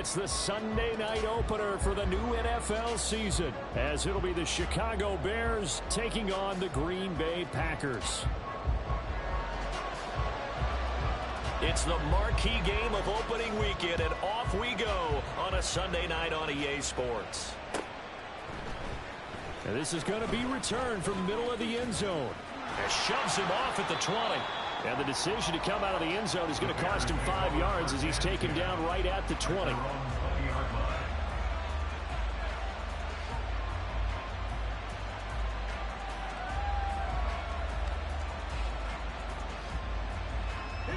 It's the Sunday night opener for the new NFL season, as it'll be the Chicago Bears taking on the Green Bay Packers. It's the marquee game of opening weekend, and off we go on a Sunday night on EA Sports. And this is going to be returned from the middle of the end zone. And shoves him off at the 20. And the decision to come out of the end zone is going to cost him 5 yards as he's taken down right at the 20. Here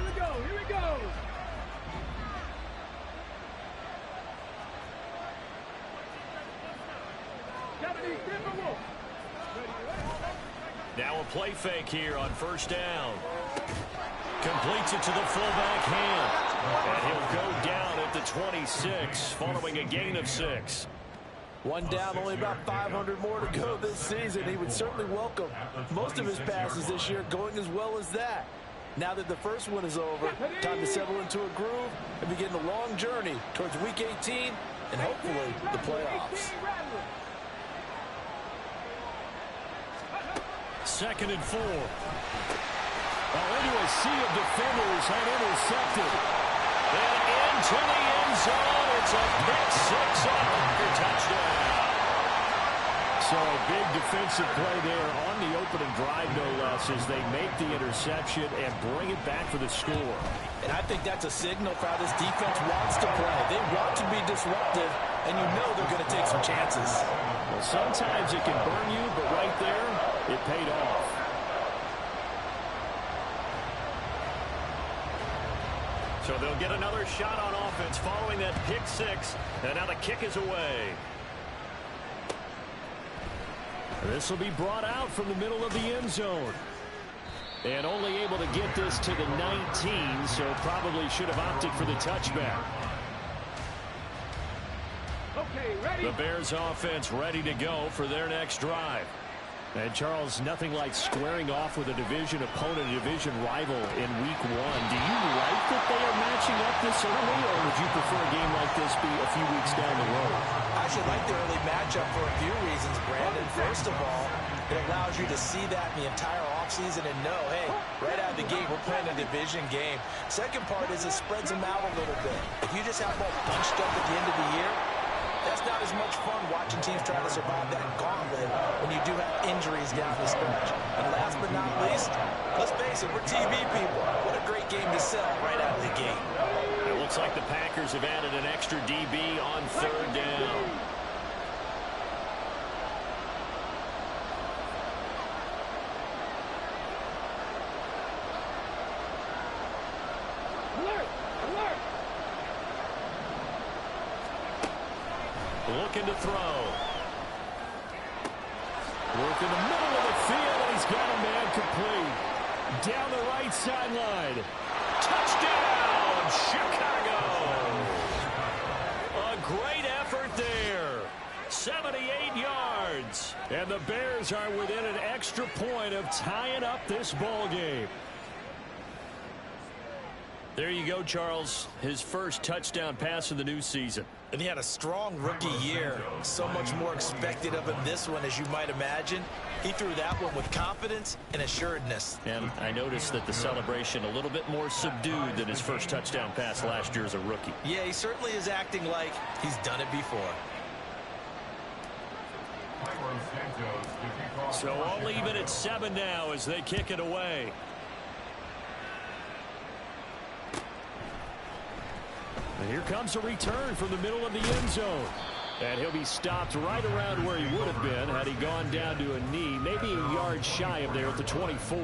we go, here we go. Now a play fake here on first down. Completes it to the fullback hand. And he'll go down at the 26 following a gain of 6. One down, only about 500 more to go this season. He would certainly welcome most of his passes this year going as well as that. Now that the first one is over, time to settle into a groove and begin the long journey towards Week 18 and hopefully the playoffs. 2nd and 4. Into a sea of defenders and intercepted. And into the end zone. It's a pick 6 for touchdown. So a big defensive play there on the opening drive, no less, as they make the interception and bring it back for the score. And I think that's a signal for how this defense wants to play. They want to be disruptive, and you know they're going to take some chances. Well, sometimes it can burn you, but right there, it paid off. So they'll get another shot on offense following that pick 6. And now the kick is away. This will be brought out from the middle of the end zone. And only able to get this to the 19, so probably should have opted for the touchback. Okay, ready? The Bears offense ready to go for their next drive. And Charles, nothing like squaring off with a division opponent, a division rival in week 1. Do you like that they are matching up this early, or would you prefer a game like this be a few weeks down the road? I should like the early matchup for a few reasons, Brandon. First of all, it allows you to see that in the entire offseason and know, hey, right out of the gate, we're playing a division game. Second part is it spreads them out a little bit. If you just have them all bunched up at the end of the year, that's not as much fun watching teams try to survive that gauntlet when you do have injuries down the stretch. And last but not least, let's face it, we're TV people. What a great game to sell right out of the gate. It looks like the Packers have added an extra DB on 3rd down. Looking to throw. Work in the middle of the field, and he's got a man complete. Down the right sideline. Touchdown, Chicago! A great effort there. 78 yards. And the Bears are within an extra point of tying up this ball game. There you go, Charles. His first touchdown pass of the new season. And he had a strong rookie year. So much more expected of him this one, as you might imagine. He threw that one with confidence and assuredness. And I noticed that the celebration a little bit more subdued than his first touchdown pass last year as a rookie. Yeah, he certainly is acting like he's done it before. So all even at 7 now as they kick it away. And here comes a return from the middle of the end zone. And he'll be stopped right around where he would have been had he gone down to a knee, maybe a yard shy of there at the 24.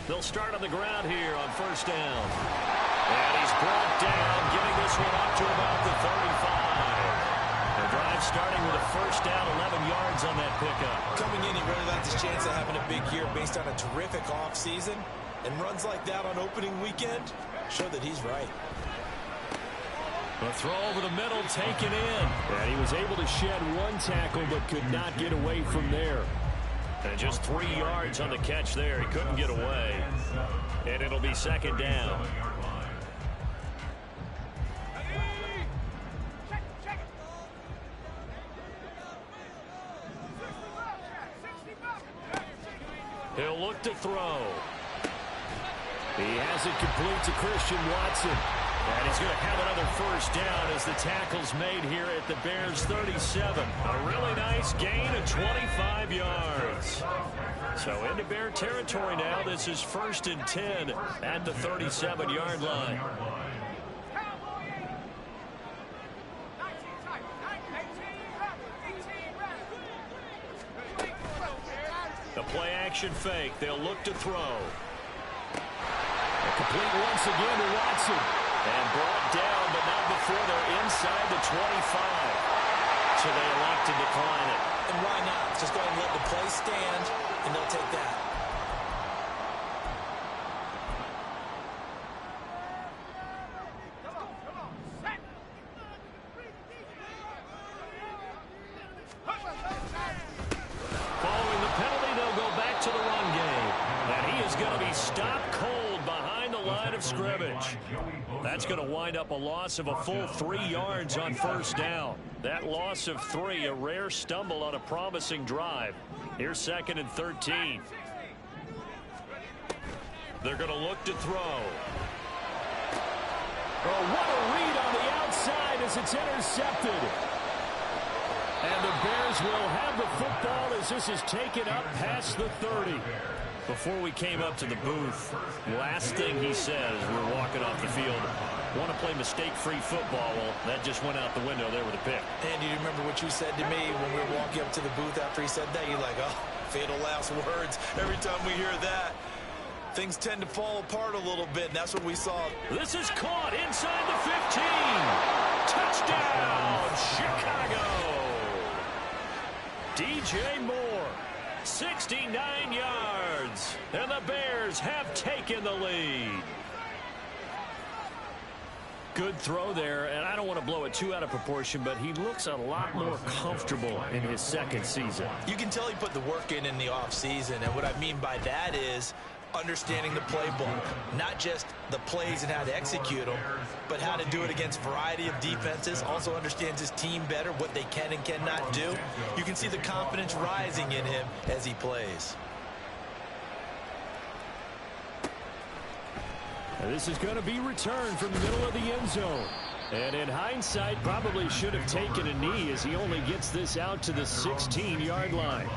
They'll start on the ground here on first down. And he's brought down, giving this one up to about the 35. The drive starting with a first down, 11 yards on that pickup. Coming in, he really likes his chance of having a big year based on a terrific offseason. And runs like that on opening weekend show that he's right. A throw over the middle taken in. And he was able to shed one tackle but could not get away from there. And just 3 yards on the catch there. He couldn't get away. And it'll be second down. He'll look to throw. He has it complete to Christian Watson. And he's going to have another first down as the tackle's made here at the Bears 37. A really nice gain of 25 yards. So into Bear territory now. This is 1st and 10 at the 37-yard line. The play action fake. They'll look to throw. Complete once again to Watson. And brought down, but not before they're inside the 25. So they elect to decline it. And why not? Just go ahead and let the play stand, and they'll take that. Following the penalty, they'll go back to the run game. And he is going to be stopped cold behind the line of scrimmage. That's going to wind up a loss of a full 3 yards on first down. That loss of 3, a rare stumble on a promising drive. Here's 2nd and 13. They're going to look to throw. Oh, what a read on the outside as it's intercepted. And the Bears will have the football as this is taken up past the 30. Before we came up to the booth, last thing he said as we're walking off the field, want to play mistake-free football. Well, that just went out the window there with a pick. And do you remember what you said to me when we were walking up to the booth after he said that? You're like, oh, fatal last words. Every time we hear that, things tend to fall apart a little bit, and that's what we saw. This is caught inside the 15. Touchdown, Chicago. DJ Moore, 69 yards, and the Bears have taken the lead. Good throw there, and I don't want to blow it too out of proportion, but he looks a lot more comfortable in his second season. You can tell he put the work in the offseason, and what I mean by that is understanding the playbook, not just the plays and how to execute them, but how to do it against a variety of defenses. Also understands his team better, what they can and cannot do. You can see the confidence rising in him as he plays. And this is going to be returned from the middle of the end zone. And in hindsight, probably should have taken a knee as he only gets this out to the 16-yard line.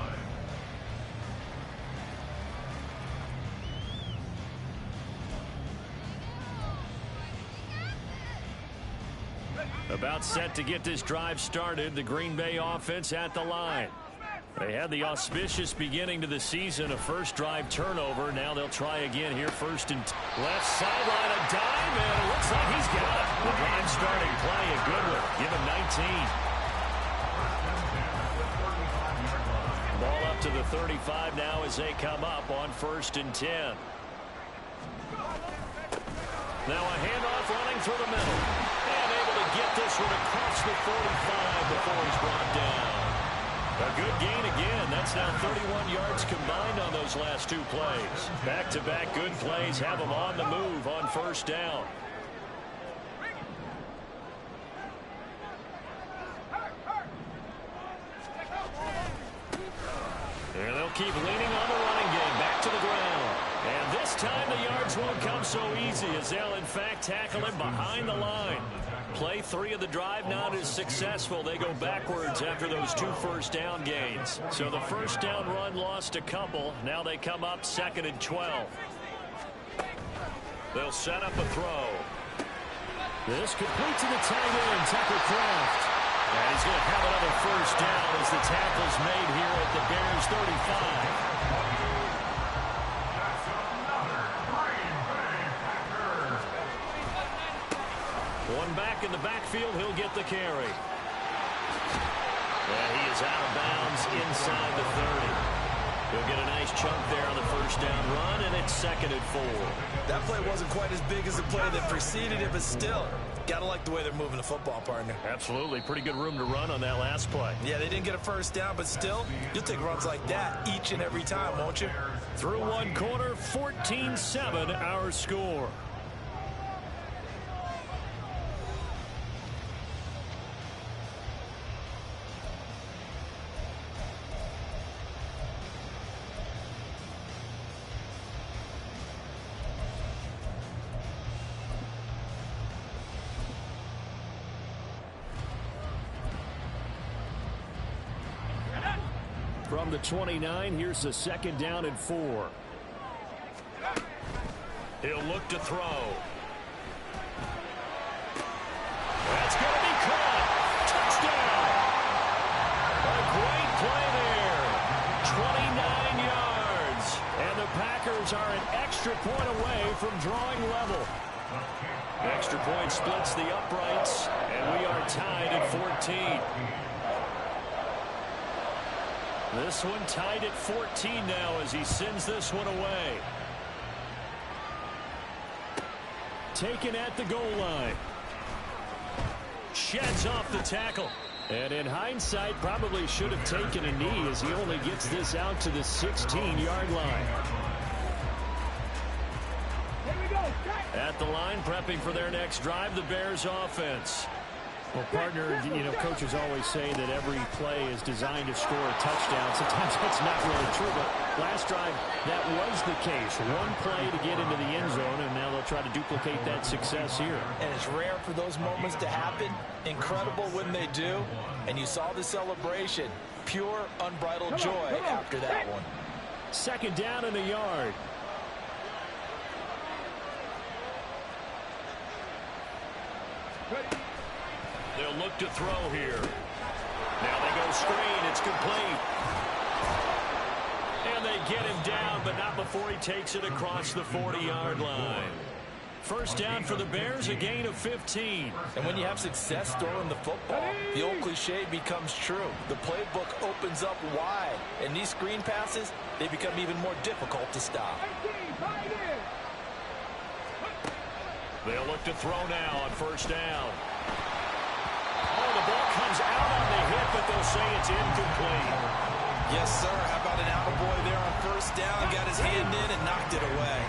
About set to get this drive started, the Green Bay offense at the line. They had the auspicious beginning to the season, a first drive turnover. Now they'll try again here, 1st and left sideline, a dime, and it looks like he's got it. The drive starting play, a good one. Give him 19. Ball up to the 35 now as they come up on 1st and 10. Now a handoff running through the middle. And able to get this one across the 45 before he's brought down. A good gain again. That's now 31 yards combined on those last 2 plays. Back-to-back good plays have them on the move on 1st down. And they'll keep leaning on the running game. Back to the ground. And this time the yards won't come so easy as they'll in fact tackle him behind the line. Play 3 of the drive not as successful. They go backwards after those 2 first down gains. So the first down run lost a couple. Now they come up 2nd and 12. They'll set up a throw. This complete to the tight end, Tucker Kraft. And he's going to have another first down as the tackle's made here at the Bears 35. One back in the backfield, he'll get the carry. And he is out of bounds inside the 30. He'll get a nice chunk there on the first down run, and it's 2nd and 4. That play wasn't quite as big as the play that preceded it, but still, got to like the way they're moving the football, partner. Absolutely. Pretty good room to run on that last play. Yeah, they didn't get a first down, but still, you'll take runs like that each and every time, won't you? Through one quarter, 14-7 our score. From the 29, here's the 2nd down and 4. He'll look to throw. That's going to be caught. Touchdown. A great play there. 29 yards. And the Packers are an extra point away from drawing level. Extra point splits the uprights, and we are tied at 14. This one tied at 14 now as he sends this one away. Taken at the goal line. Sheds off the tackle. And in hindsight, probably should have taken a knee as he only gets this out to the 16-yard line. Here we go. At the line, prepping for their next drive, the Bears offense. Well, partner, you know, coaches always say that every play is designed to score a touchdown. Sometimes that's not really true, but last drive, that was the case. One play to get into the end zone, and now they'll try to duplicate that success here. And it's rare for those moments to happen. Incredible when they do. And you saw the celebration. Pure, unbridled joy after that one. 2nd down and a yard. They'll look to throw here. Now they go screen. It's complete. And they get him down, but not before he takes it across the 40-yard line. First down for the Bears, a gain of 15. And when you have success throwing the football, the old cliche becomes true. The playbook opens up wide. And these screen passes, they become even more difficult to stop. They'll look to throw now on first down. Oh, the ball comes out on the hit, but they'll say it's incomplete. Yes, sir. How about an attaboy there on first down? Got his hand in and knocked it away.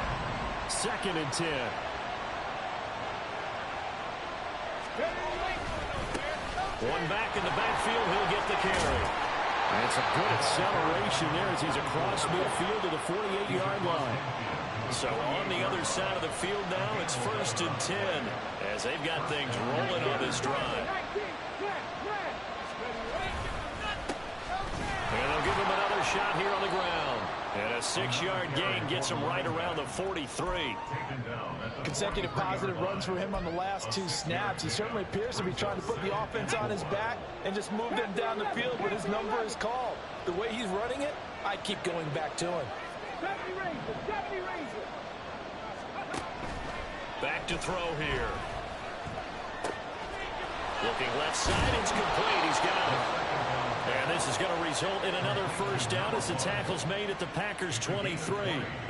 2nd and 10. One back in the backfield, he'll get the carry. And some good acceleration there as he's across midfield to the 48-yard line. So on the other side of the field now, it's 1st and 10 as they've got things rolling on this drive. And they'll give him another shot here on the ground. And a 6-yard gain gets him right around the 43. Consecutive positive runs for him on the last 2 snaps. He certainly appears to be trying to put the offense on his back and just move them down the field, but his number is called. The way he's running it, I keep going back to him. Back to throw here. Looking left side, it's complete. He's got it. And this is going to result in another first down as the tackle's made at the Packers' 23.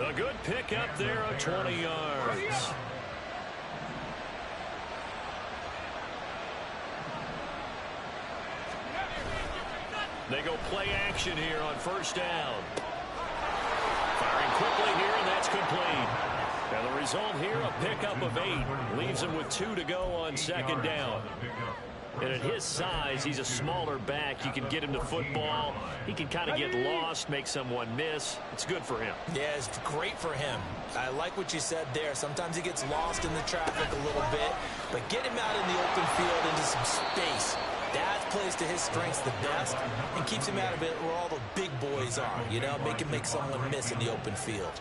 A good pickup there of 20 yards. They go play action here on first down. Firing quickly here, and that's complete. And the result here, a pickup of 8. Leaves him with 2 to go on 2nd down. And at his size, he's a smaller back. You can get him to football. He can kind of get lost, make someone miss. It's good for him. Yeah, it's great for him. I like what you said there. Sometimes he gets lost in the traffic a little bit. But get him out in the open field into some space. That plays to his strengths the best and keeps him out of it where all the big boys are. You know, make someone miss in the open field.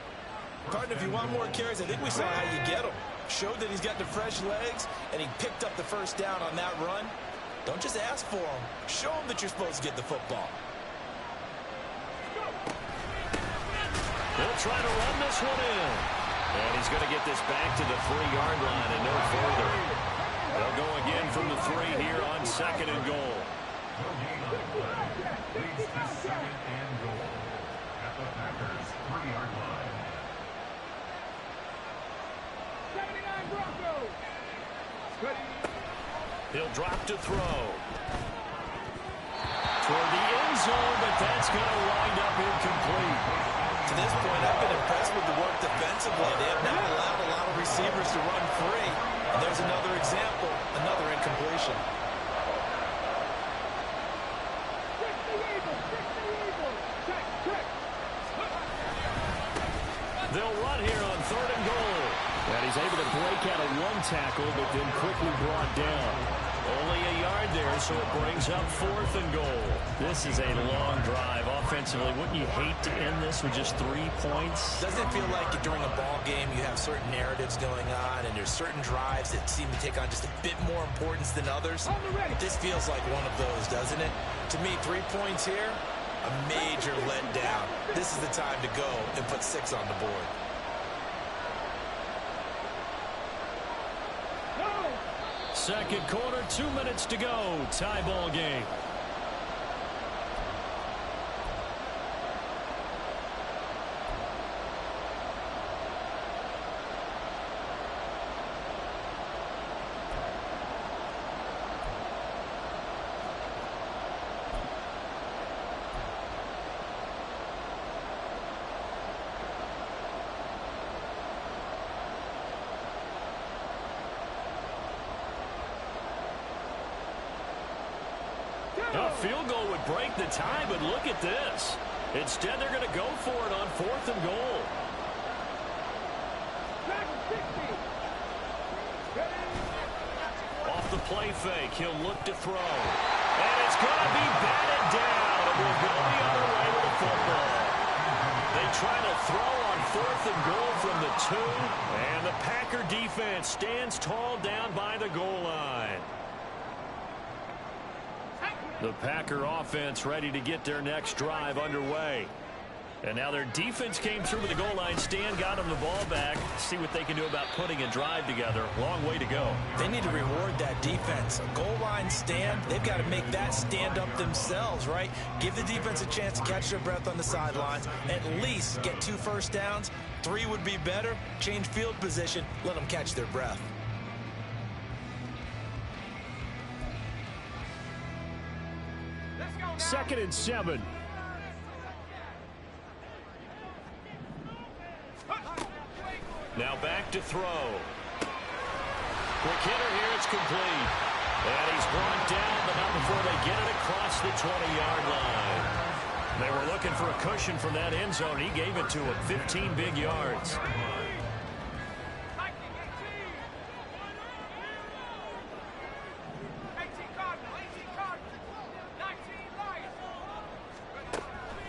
Partner, if you want more carries, I think we saw how you get them. Showed that he's got the fresh legs, and he picked up the first down on that run. Don't just ask for him. Show him that you're supposed to get the football. They'll try to run this one in. And he's going to get this back to the 3-yard line and no further. They'll go again from the 3 here on 2nd and goal. He'll drop to throw. Toward the end zone, but that's going to wind up incomplete. To this point, I've been impressed with the work defensively. They have not allowed a lot of receivers to run free. And there's another example, another incompletion. They'll run here on 3rd and goal. And he's able to break out of one tackle, but then quickly brought down. Only a yard there, so it brings up 4th and goal. This is a long drive offensively. Wouldn't you hate to end this with just 3 points? Doesn't it feel like during a ball game you have certain narratives going on and there's certain drives that seem to take on just a bit more importance than others? This feels like one of those, doesn't it? To me, 3 points here, a major letdown. This is the time to go and put 6 on the board. Second quarter, 2 minutes to go. Tie ball game. A field goal would break the tie, but look at this. Instead, they're going to go for it on 4th and goal. Off the play fake, he'll look to throw. And it's going to be batted down, and we'll go the other way with the football. They try to throw on 4th and goal from the 2, and the Packer defense stands tall down by the goal line. The Packer offense ready to get their next drive underway. And now their defense came through with the goal line stand, got them the ball back. See what they can do about putting a drive together. Long way to go. They need to reward that defense. A goal line stand, they've got to make that stand up themselves, right? Give the defense a chance to catch their breath on the sidelines. At least get 2 first downs. 3 would be better. Change field position. Let them catch their breath. Second and 7. Now back to throw. Quick hitter here, it's complete. And he's brought down, but not before they get it across the 20-yard line. They were looking for a cushion from that end zone. He gave it to him, 15 big yards.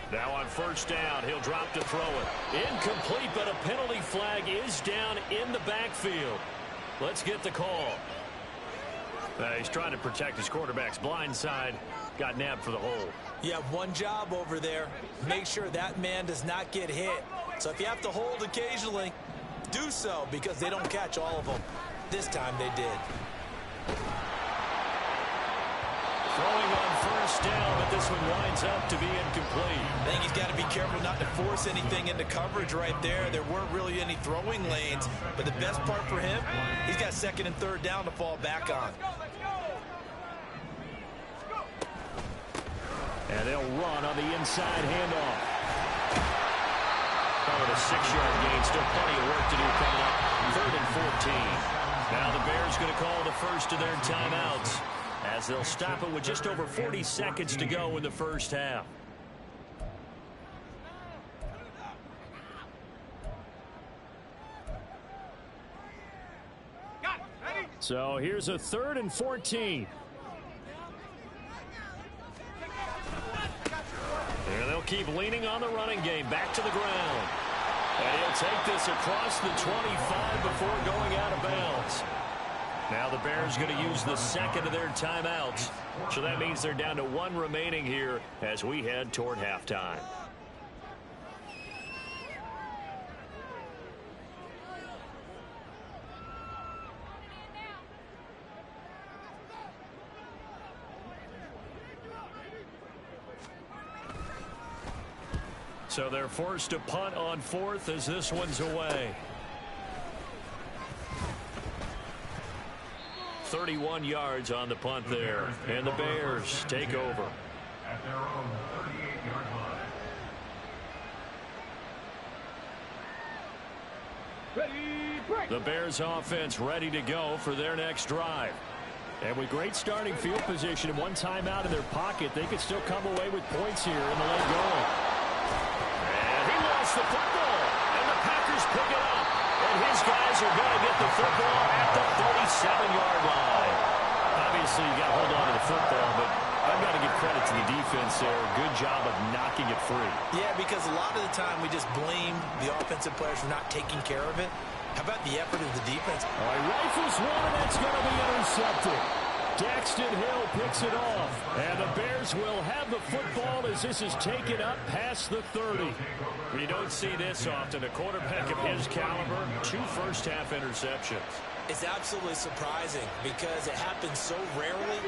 Now on first down, he'll drop to throw it. Incomplete, but a penalty flag is down in the backfield. Let's get the call. He's trying to protect his quarterback's blind side. Got nabbed for the hole. You have one job over there. Make sure that man does not get hit. So if you have to hold occasionally, do so, because they don't catch all of them. This time they did. Throwing on first down, but this one winds up to be incomplete. I think he's got to be careful not to force anything into coverage right there. There weren't really any throwing lanes, but the best part for him, he's got 2nd and 3rd down to fall back on. And they'll run on the inside handoff. With a 6-yard gain, still plenty of work to do coming up. 3rd and 14. Now the Bears going to call the first of their timeouts, as they'll stop it with just over 40 seconds to go in the first half. So here's a 3rd and 14. And they'll keep leaning on the running game. Back to the ground. And he'll take this across the 25 before going out of bounds. Now the Bears going to use the second of their timeouts. So that means they're down to 1 remaining here as we head toward halftime. So they're forced to punt on 4th as this one's away. 31 yards on the punt there. And the Bears take over. At their own 38-yard line. Ready, break. The Bears offense ready to go for their next drive. And with great starting field position and one timeout in their pocket, they could still come away with points here in the late going. And he lost the football. And the Packers pick it up. And his guys are going to get the football at the 37-yard line. Obviously, you got to hold on to the football, but I've got to give credit to the defense there. Good job of knocking it free. Yeah, because a lot of the time we just blame the offensive players for not taking care of it. How about the effort of the defense? All right, rifles one, and that's going to be intercepted. Daxton Hill picks it off. And the Bears will have the football as this is taken up past the 30. You don't see this often. A quarterback of his caliber, 2 first-half interceptions. It's absolutely surprising because it happens so rarely.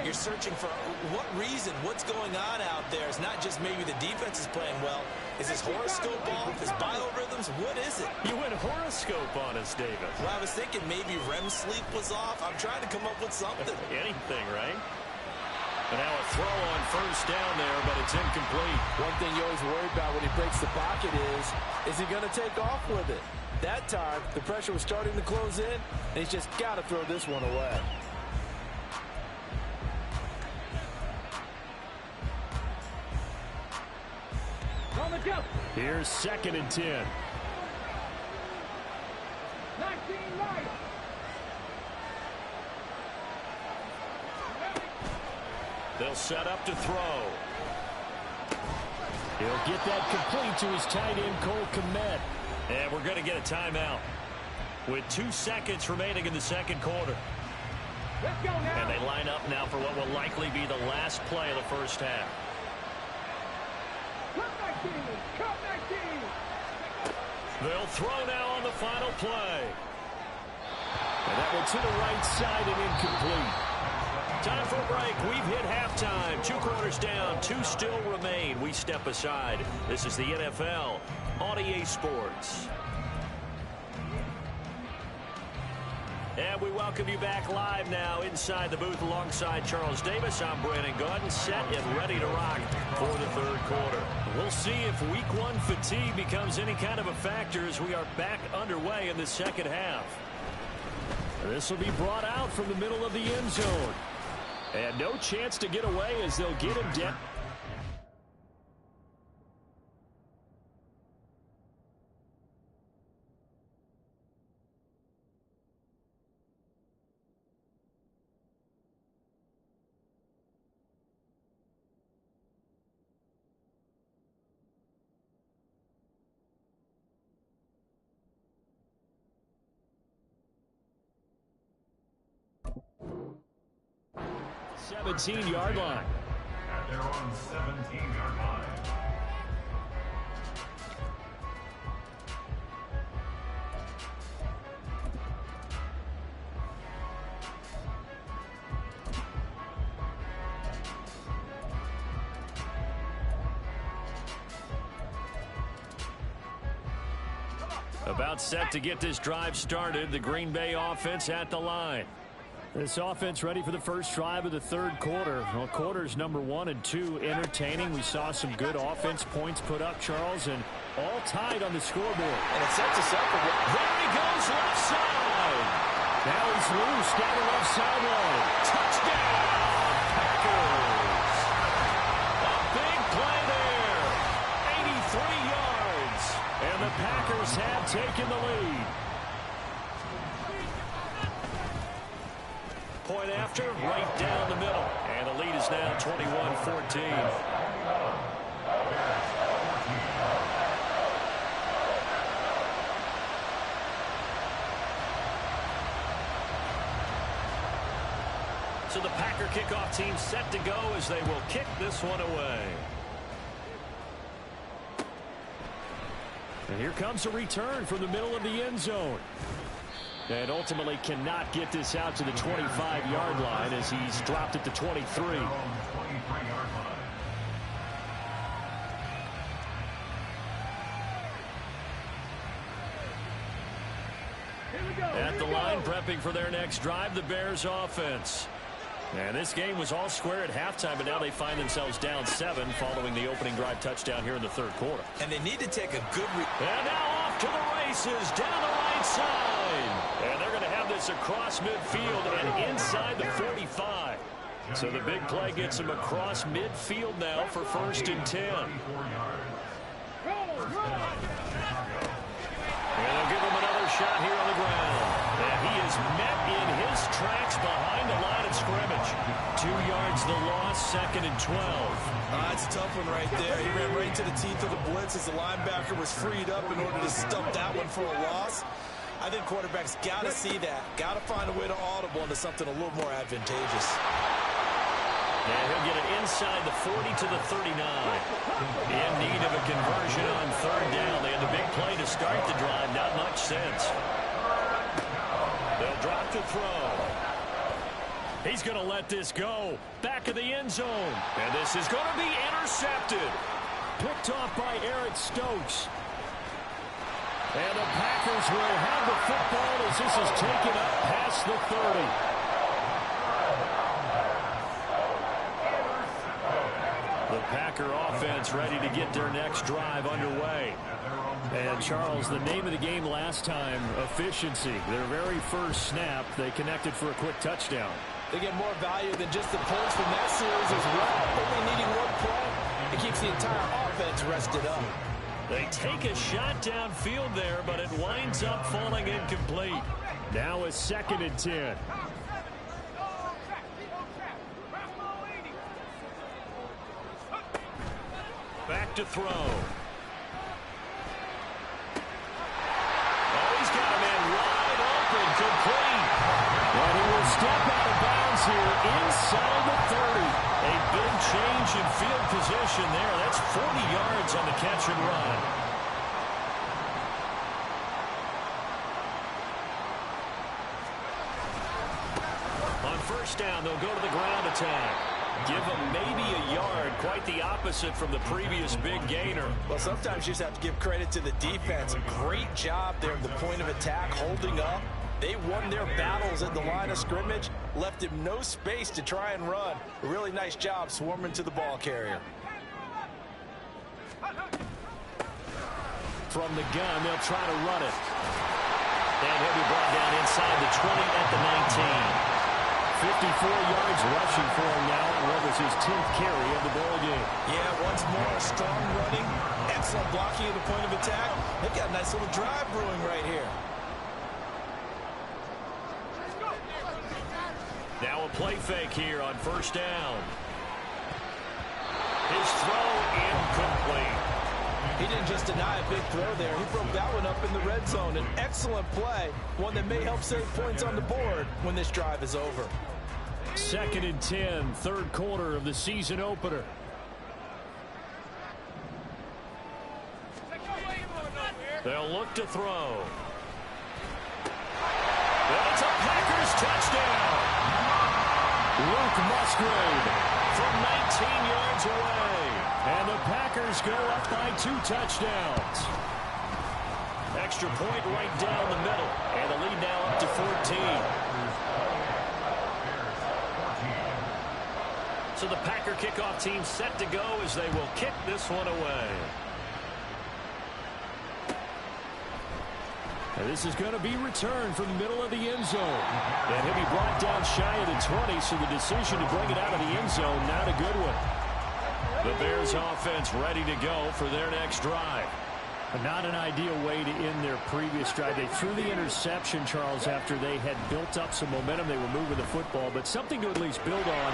You're searching for what reason, what's going on out there. It's not just maybe the defense is playing well. Is his horoscope off? His biorhythms? What is it? You went horoscope on us, David. Well, I was thinking maybe REM sleep was off. I'm trying to come up with something. Anything, right? And now a throw on first down there, but it's incomplete. One thing you always worry about when he breaks the pocket is he going to take off with it? That time, the pressure was starting to close in, and he's just got to throw this one away. On the jump. Here's 2nd and 10. 19 right. They'll set up to throw. He'll get that complete to his tight end, Cole Kmet. And we're going to get a timeout with 2 seconds remaining in the second quarter. Let's go now. And they line up now for what will likely be the last play of the first half. Cut 19. Cut 19. They'll throw now on the final play. And that one to the right side and incomplete. Time for a break. We've hit halftime. 2 quarters down. 2 still remain. We step aside. This is the NFL on EA Sports. And we welcome you back live now inside the booth alongside Charles Davis. I'm Brandon Gaudin, set and ready to rock for the third quarter. We'll see if week 1 fatigue becomes any kind of a factor as we are back underway in the second half. This will be brought out from the middle of the end zone. And no chance to get away as they'll get him down. The 17-yard line. At their own 17-yard line. About set to get this drive started. The Green Bay offense at the line. This offense ready for the first drive of the third quarter. Well, quarters number 1 and 2 entertaining. We saw some good offense points put up, Charles, and all tied on the scoreboard. And it sets us up for There he goes left side. Now he's loose down the left sideline. Touchdown, Packers. A big play there. 83 yards. And the Packers have taken the lead. Point after, right down the middle. And the lead is now 21-14. So the Packer kickoff team set to go as they will kick this one away. And here comes a return from the middle of the end zone. And ultimately cannot get this out to the 25-yard line as he's dropped it to 23. At the line, prepping for their next drive, the Bears offense. And this game was all square at halftime, but now they find themselves down 7 following the opening drive touchdown here in the third quarter. And they need to take a good and now off to the races down the right side. And they're going to have this across midfield and inside the 45. So the big play gets them across midfield now for 1st and 10. And they'll give him another shot here on the ground. And he is met in his tracks behind the line of scrimmage. 2 yards the loss, 2nd and 12. That's a tough one right there. He ran right to the teeth of the blitz as the linebacker was freed up in order to stump that one for a loss. I think quarterbacks got to see that. Got to find a way to audible into something a little more advantageous. And he'll get it inside the 40 to the 39. In need of a conversion on 3rd down. They had the big play to start the drive. Not much sense. They'll drop to throw. He's going to let this go. Back of the end zone. And this is going to be intercepted. Picked off by Eric Stokes. And the Packers will have the football as this is taken up past the 30. The Packer offense ready to get their next drive underway. And, Charles, the name of the game last time, efficiency. Their very first snap, they connected for a quick touchdown. They get more value than just the points from that series as well. Only needing one play, it keeps the entire offense rested up. They take a shot downfield there, but it winds up falling incomplete. Now a 2nd and 10. Back to throw. Oh, he's got a man wide open, complete. And he will step out of bounds here inside the 30. A big change in field position there. That's 40 yards on the catch and run. On 1st down, they'll go to the ground attack. Give them maybe a yard, quite the opposite from the previous big gainer. Well, sometimes you just have to give credit to the defense. Great job there at the point of attack, holding up. They won their battles at the line of scrimmage, left him no space to try and run. A really nice job swarming to the ball carrier. From the gun, they'll try to run it. And he'll be brought down inside the 20 at the 19. 54 yards rushing for him now. What was his 10th carry of the ball game? Yeah, once more, strong running, excellent blocking at the point of attack. They've got a nice little drive brewing right here. Now a play fake here on 1st down. His throw incomplete. He didn't just deny a big throw there. He broke that one up in the red zone. An excellent play, one that may help save points on the board when this drive is over. 2nd and 10, 3rd quarter of the season opener. They'll look to throw. And it's a Packers touchdown. Luke Musgrave from 19 yards away. And the Packers go up by 2 touchdowns. Extra point right down the middle. And the lead now up to 14. So the Packer kickoff team set to go as they will kick this one away. And this is going to be returned from the middle of the end zone. And he'll be brought down shy of the 20, so the decision to bring it out of the end zone, not a good one. The Bears offense ready to go for their next drive. Not an ideal way to end their previous drive. They threw the interception, Charles, after they had built up some momentum. They were moving the football, but something to at least build on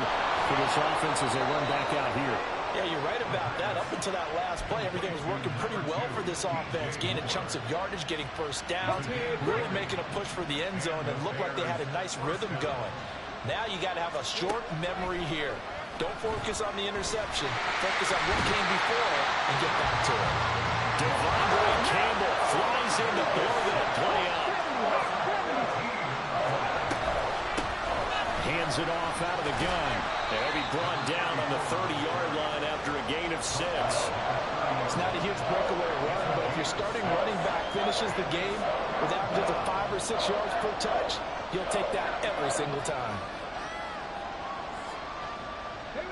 for this offense as they run back out here. Yeah, you're right about that. Up until that last play, everything was working pretty well for this offense. Gaining chunks of yardage, getting 1st downs, really making a push for the end zone, and looked like they had a nice rhythm going. Now you got to have a short memory here. Don't focus on the interception. Focus on what came before it and get back to it. Devondre Campbell flies in to blow that play up. Hands it off out of the gun. And he'll be brought down on the 30-yard line after a gain of 6. It's not a huge breakaway run, but if your starting running back finishes the game, with averages of 5 or 6 yards per touch, you'll take that every single time.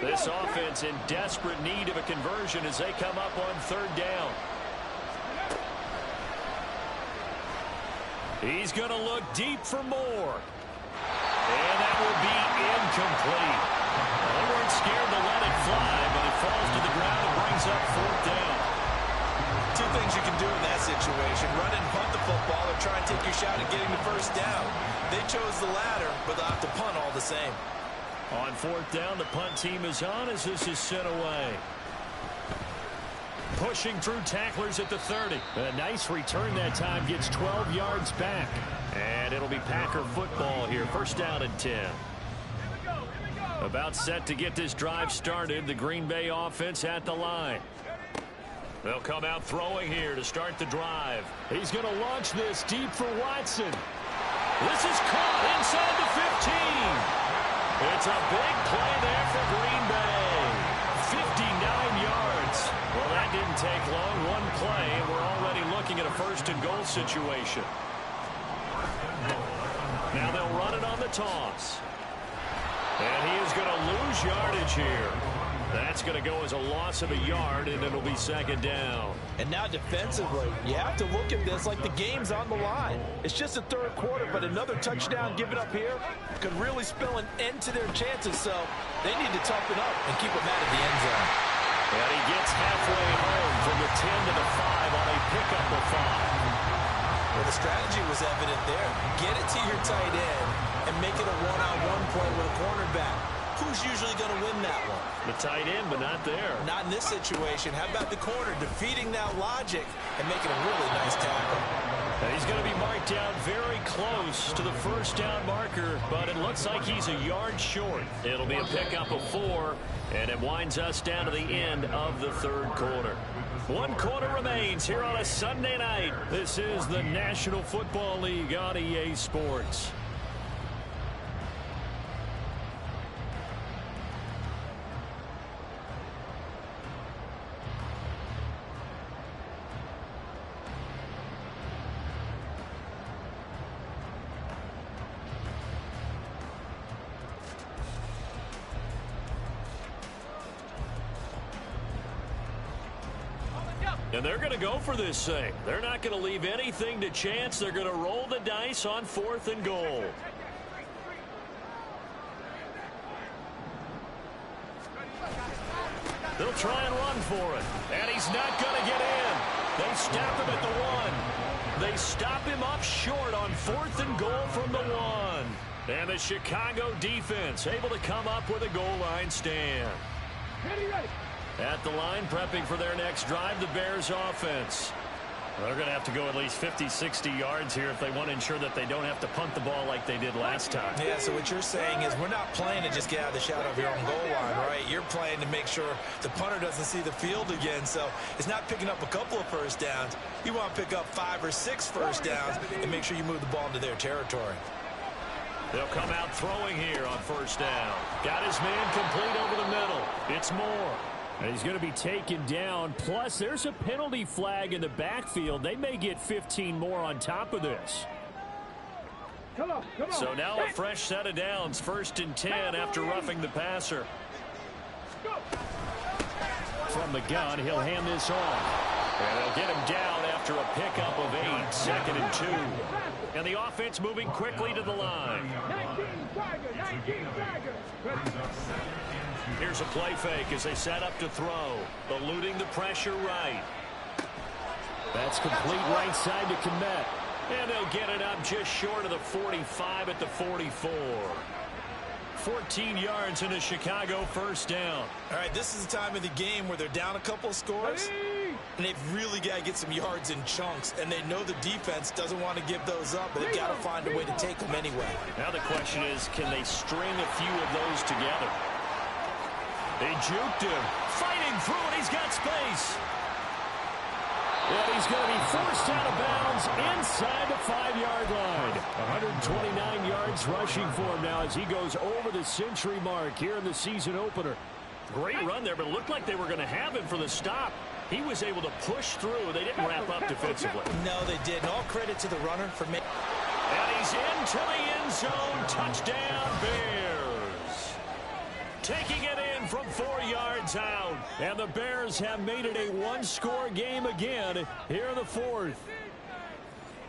This offense in desperate need of a conversion as they come up on 3rd down. He's going to look deep for more. And that will be incomplete. They weren't scared to let it fly, but it falls to the ground and brings up 4th down. 2 things you can do in that situation: run and punt the football, or try and take your shot at getting the 1st down. They chose the latter, but they'll have to punt all the same. On 4th down, the punt team is on as this is sent away. Pushing through tacklers at the 30. A nice return that time, gets 12 yards back. And it'll be Packer football here. 1st down and 10. About set to get this drive started. The Green Bay offense at the line. They'll come out throwing here to start the drive. He's going to launch this deep for Watson. This is caught inside the 15. It's a big play there for Green Bay. 59 yards. Well, that didn't take long. 1 play, and we're already looking at a 1st and goal situation. Now they'll run it on the toss. And he is going to lose yardage here. That's going to go as a loss of a yard, and it'll be 2nd down. And now defensively, you have to look at this like the game's on the line. It's just the 3rd quarter, but another touchdown given up here could really spell an end to their chances. So they need to toughen up and keep them out of the end zone. And he gets halfway home from the 10 to the 5 on a pickup of 5. Well, the strategy was evident there. Get it to your tight end and make it a one-on-one play with a cornerback. Who's usually going to win that one? The tight end, but not there. Not in this situation. How about the corner defeating that logic and making a really nice tackle? And he's going to be marked down very close to the 1st down marker, but it looks like he's a yard short. It'll be a pickup of 4, and it winds us down to the end of the 3rd quarter. 1 quarter remains here on a Sunday night. This is the National Football League on EA Sports. And they're going to go for this thing. They're not going to leave anything to chance. They're going to roll the dice on 4th and goal. They'll try and run for it. And he's not going to get in. They stop him at the 1. They stop him up short on 4th and goal from the 1. And the Chicago defense able to come up with a goal line stand. Ready. At the line, prepping for their next drive, the Bears offense. They're going to have to go at least 50, 60 yards here if they want to ensure that they don't have to punt the ball like they did last time. Yeah, so what you're saying is we're not playing to just get out of the shadow of your own goal line, right? You're playing to make sure the punter doesn't see the field again. So it's not picking up a couple of 1st downs. You want to pick up 5 or 6 1st downs and make sure you move the ball into their territory. They'll come out throwing here on 1st down. Got his man complete over the middle. It's Moore. And he's going to be taken down. Plus, there's a penalty flag in the backfield. They may get 15 more on top of this. Come on. So now a fresh set of downs. 1st and 10 after roughing the passer. From the gun, he'll hand this off. And they'll get him down after a pickup of 8. 2nd and 2. And the offense moving quickly to the line. 19 Tiger. Here's a play fake as they set up to throw. Eluding the pressure right. That's complete right side to Kmet. And they'll get it up just short of the 45 at the 44. 14 yards in a Chicago 1st down. All right, this is the time of the game where they're down a couple of scores, and they've really got to get some yards in chunks, and they know the defense doesn't want to give those up, but they've got to find a way to take them anyway. Now the question is, can they string a few of those together? They juked him, fighting through it. He's got space. And he's going to be forced out of bounds inside the 5-yard line. 129 yards rushing for him now as he goes over the century mark here in the season opener. Great run there, but it looked like they were going to have him for the stop. He was able to push through. They didn't wrap up defensively. No, they didn't. All credit to the runner for making. And he's into the end zone. Touchdown, Bears. Taking it in from 4 yards out. And the Bears have made it a one-score game again here in the fourth.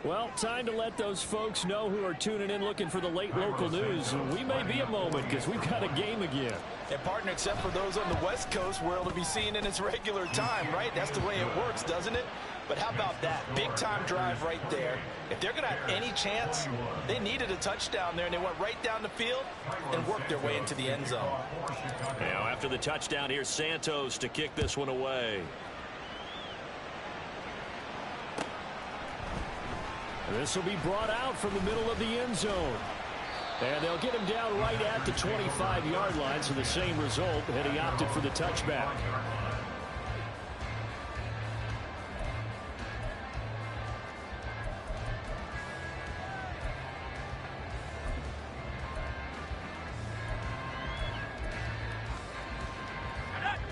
Well, time to let those folks know who are tuning in looking for the late local news. We may be a moment because we've got a game again. And, partner, except for those on the West Coast where it'll be seen in its regular time, right? That's the way it works, doesn't it? But how about that? Big-time drive right there. If they're going to have any chance, they needed a touchdown there, and they went right down the field and worked their way into the end zone. Now, after the touchdown, here's Santos to kick this one away. This will be brought out from the middle of the end zone. And they'll get him down right at the 25-yard line, so the same result, and he opted for the touchback.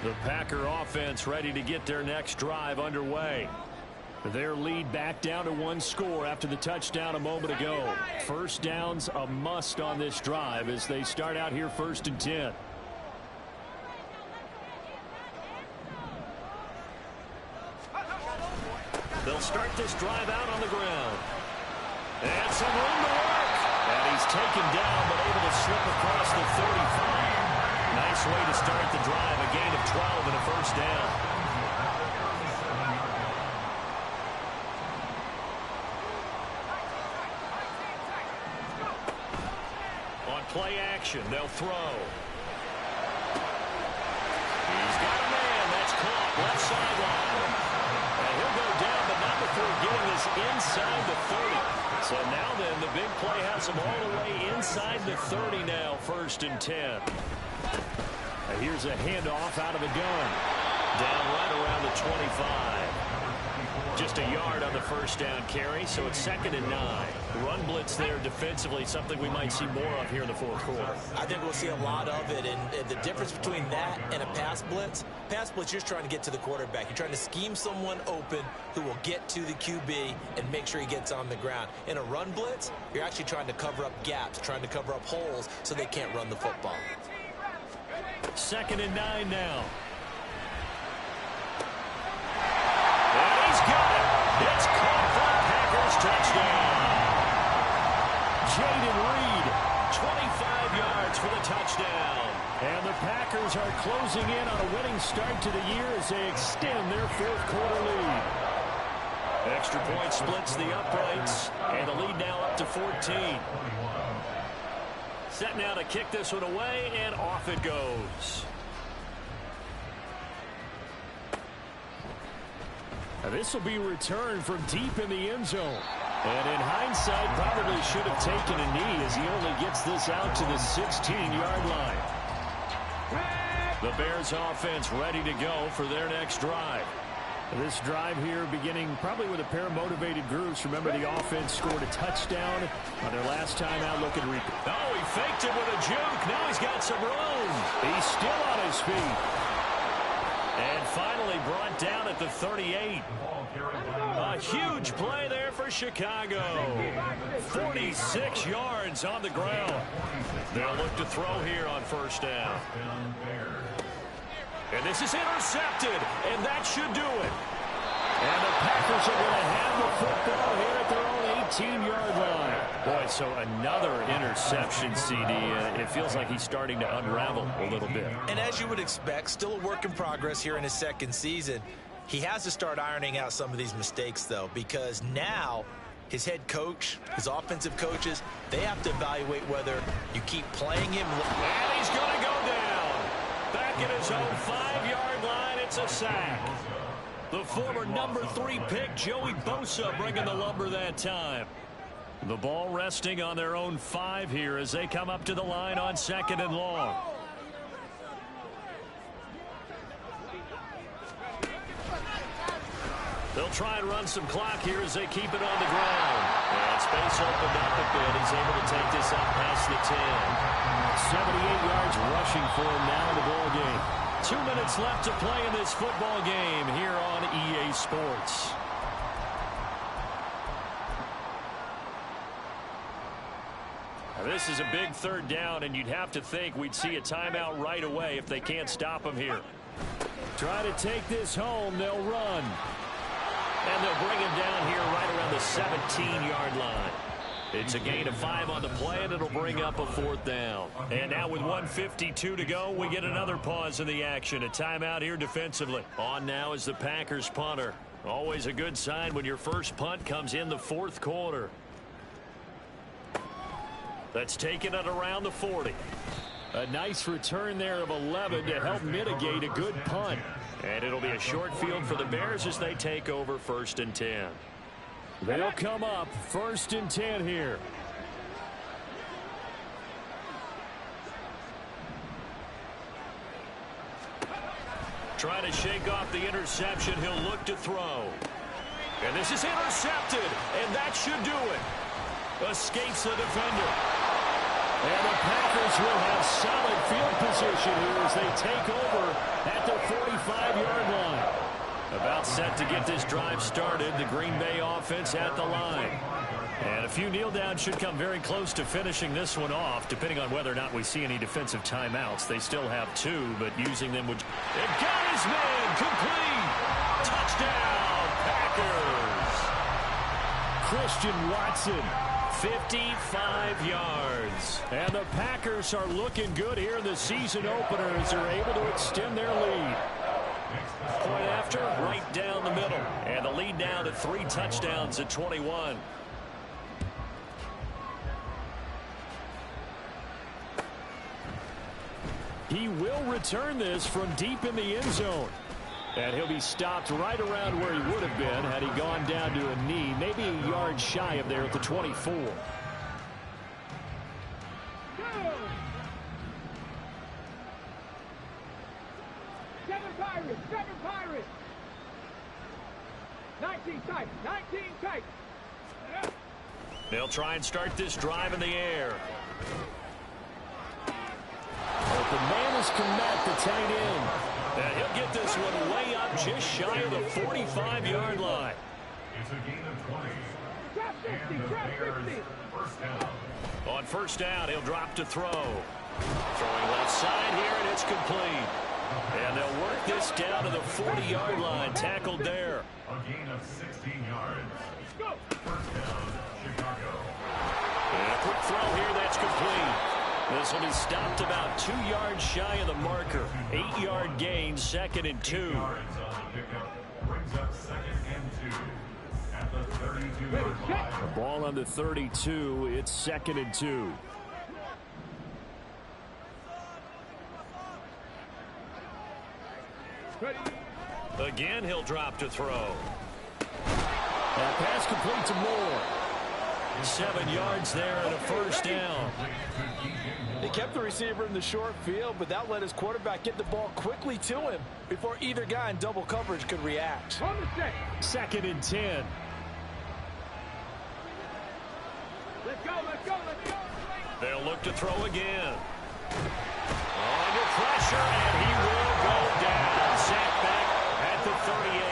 The Packer offense ready to get their next drive underway. Their lead back down to one score after the touchdown a moment ago. First down's a must on this drive as they start out here 1st and 10. They'll start this drive out on the ground. And some room to work. And he's taken down but able to slip across the 35. Nice way to start the drive. A gain of 12 and a first down. Play action. They'll throw. He's got a man. That's caught. Left sideline. And he'll go down, but not before getting this inside the 30. So now then, the big play has him all the way inside the 30 now. 1st and 10. And here's a handoff out of the gun. Down right around the 25. Just a yard on the first down carry, so it's 2nd and 9. Run blitz there defensively, something we might see more of here in the fourth quarter. I think we'll see a lot of it, and the difference between that and a pass blitz, you're just trying to get to the quarterback. You're trying to scheme someone open who will get to the QB and make sure he gets on the ground. In a run blitz, you're actually trying to cover up gaps, trying to cover up holes so they can't run the football. 2nd and 9 now. And he's got it. It's caught for a Packers touchdown. Jaden Reed, 25 yards for the touchdown. and the Packers are closing in on a winning start to the year as they extend their fourth quarter lead. Extra point splits the uprights, and the lead now up to 14. Set now to kick this one away, and off it goes. Now this will be returned from deep in the end zone. And in hindsight, probably should have taken a knee as he only gets this out to the 16-yard line. The Bears offense ready to go for their next drive. This drive here beginning probably with a pair of motivated groups. Remember, the offense scored a touchdown on their last time out. Look at Reed. Oh, he faked it with a juke. Now he's got some room. He's still on his feet. And finally brought down at the 38. A huge play there for Chicago. 46 yards on the ground. They'll look to throw here on first down. And this is intercepted, and that should do it. And the Packers are going to have the football here at their own 18-yard line. Boy, so another interception, CD. It feels like he's starting to unravel a little bit. And as you would expect, still a work in progress here in his second season. He has to start ironing out some of these mistakes, though, because now his head coach, his offensive coaches, they have to evaluate whether you keep playing him. And he's going to go down. Back at his own 5-yard line, it's a sack. The former number 3 pick, Joey Bosa, bringing the lumber that time. The ball resting on their own 5 here as they come up to the line on 2nd and long. They'll try and run some clock here as they keep it on the ground. And space opened up a bit. He's able to take this up past the 10. 78 yards rushing for him now in the ball game. 2 minutes left to play in this football game here on EA Sports. Now, this is a big third down, and you'd have to think we'd see a timeout right away if they can't stop him here. Try to take this home. They'll run. And they'll bring him down here right around the 17-yard line. It's a gain of 5 on the play, and it'll bring up a 4th down. And now with 1:52 to go, we get another pause in the action. A timeout here defensively. On now is the Packers punter. Always a good sign when your first punt comes in the 4th quarter. That's taken at around the 40. A nice return there of 11 to help mitigate a good punt. And it'll be a short field for the Bears as they take over 1st and 10. They'll come up 1st and 10 here. Trying to shake off the interception. He'll look to throw. And this is intercepted. And that should do it. Escapes the defender. And the Packers will have solid field position here as they take over at the 45-yard line. About set to get this drive started. The Green Bay offense at the line. And a few kneel downs should come very close to finishing this one off, depending on whether or not we see any defensive timeouts. They still have 2, but using them would... It got his man complete. Touchdown, Packers. Christian Watson. 55 yards. And the Packers are looking good here in the season opener as they're able to extend their lead. Point after, right down the middle. And the lead now to 3 touchdowns at 21. He will return this from deep in the end zone. And he'll be stopped right around where he would have been had he gone down to a knee, maybe a yard shy of there at the 24. Seven Pirates. 19 tight. They'll try and start this drive in the air. But the man is Komet, the tight end. And he'll get this one way up just shy of the 45-yard line. It's a gain of 20. Trap 50. And the Bears, first down. On 1st down, he'll drop to throw. Throwing left side here, and it's complete. And they'll work this down to the 40-yard line. Tackled there. A gain of 16 yards. First down, Chicago. And a quick throw here, that's complete. This will be stopped about 2 yards shy of the marker. 8-yard gain, 2nd and 2. Yards on the pickup brings up 2nd and 2 at the 32-yard line. The ball on the 32. It's 2nd and 2. Again, he'll drop to throw. That pass complete to Moore. 7 yards there and a 1st down. He kept the receiver in the short field, but that let his quarterback get the ball quickly to him before either guy in double coverage could react. On the set. 2nd and 10. Let's go. They'll look to throw again. Under pressure, and he will go down. Sacked back at the 38.